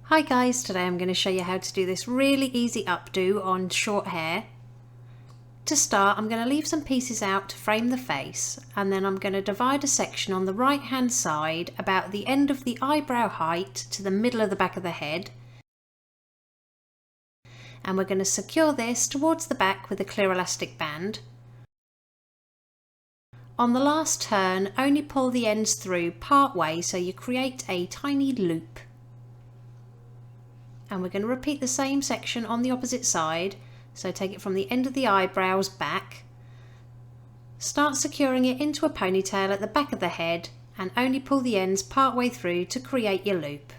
Hi guys, today I'm going to show you how to do this really easy updo on short hair. To start, I'm going to leave some pieces out to frame the face, and then I'm going to divide a section on the right hand side about the end of the eyebrow height to the middle of the back of the head. And we're going to secure this towards the back with a clear elastic band. On the last turn, only pull the ends through part way so you create a tiny loop. And we're going to repeat the same section on the opposite side, so take it from the end of the eyebrows back, start securing it into a ponytail at the back of the head and only pull the ends part way through to create your loop.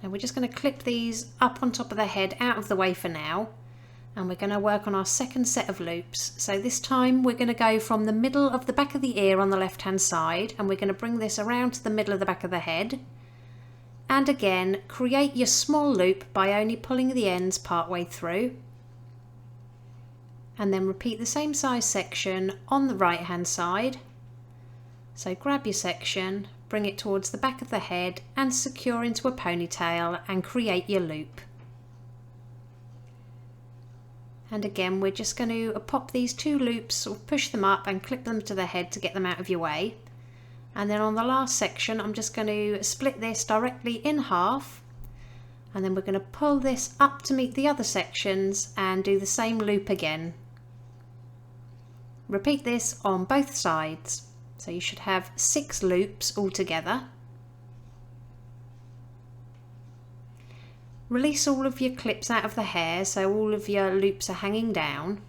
Now we're just going to clip these up on top of the head out of the way for now, and we're going to work on our second set of loops. So this time we're going to go from the middle of the back of the ear on the left hand side, and we're going to bring this around to the middle of the back of the head. And again, create your small loop by only pulling the ends part way through. And then repeat the same size section on the right hand side. So grab your section, bring it towards the back of the head and secure into a ponytail and create your loop. And again, we're just going to pop these two loops or push them up and clip them to the head to get them out of your way. And then on the last section, I'm just going to split this directly in half, and then we're going to pull this up to meet the other sections and do the same loop again. Repeat this on both sides. So you should have 6 loops altogether. Release all of your clips out of the hair so all of your loops are hanging down.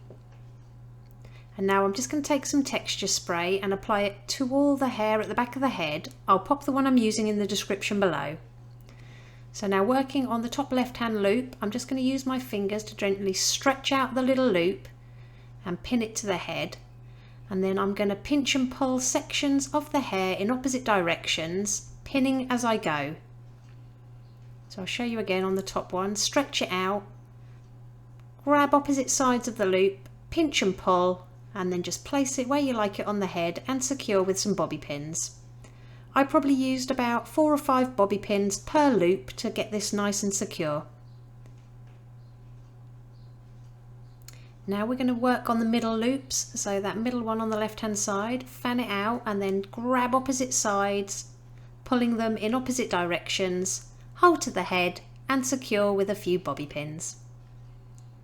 And now I'm just going to take some texture spray and apply it to all the hair at the back of the head. I'll pop the one I'm using in the description below. So now, working on the top left hand loop, I'm just going to use my fingers to gently stretch out the little loop and pin it to the head. And then I'm going to pinch and pull sections of the hair in opposite directions, pinning as I go. So I'll show you again on the top one. Stretch it out, grab opposite sides of the loop, pinch and pull, and then just place it where you like it on the head and secure with some bobby pins. I probably used about 4 or 5 bobby pins per loop to get this nice and secure. Now we're going to work on the middle loops, so that middle one on the left hand side, fan it out and then grab opposite sides, pulling them in opposite directions, hold to the head and secure with a few bobby pins.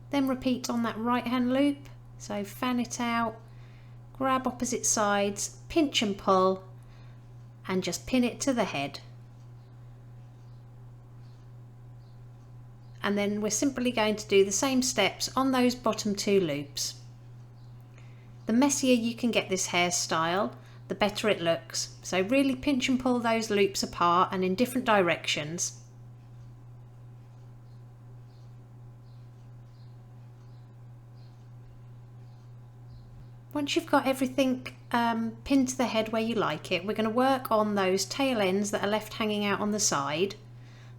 Then repeat on that right hand loop. So fan it out, grab opposite sides, pinch and pull, and just pin it to the head. And then we're simply going to do the same steps on those bottom 2 loops. The messier you can get this hairstyle, the better it looks. So really pinch and pull those loops apart and in different directions. Once you've got everything pinned to the head where you like it, we're going to work on those tail ends that are left hanging out on the side.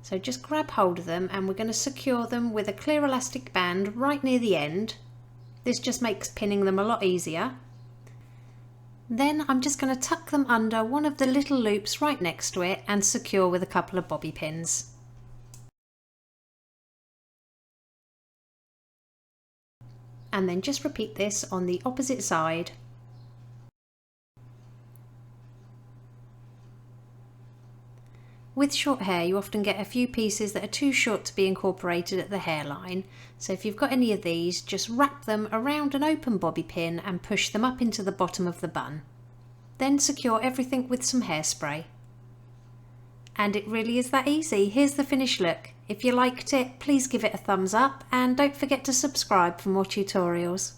So just grab hold of them and we're going to secure them with a clear elastic band right near the end. This just makes pinning them a lot easier. Then I'm just going to tuck them under one of the little loops right next to it and secure with a couple of bobby pins. And then just repeat this on the opposite side. With short hair, you often get a few pieces that are too short to be incorporated at the hairline. So if you've got any of these, just wrap them around an open bobby pin and push them up into the bottom of the bun. Then secure everything with some hairspray. And it really is that easy. Here's the finished look. If you liked it, please give it a thumbs up and don't forget to subscribe for more tutorials.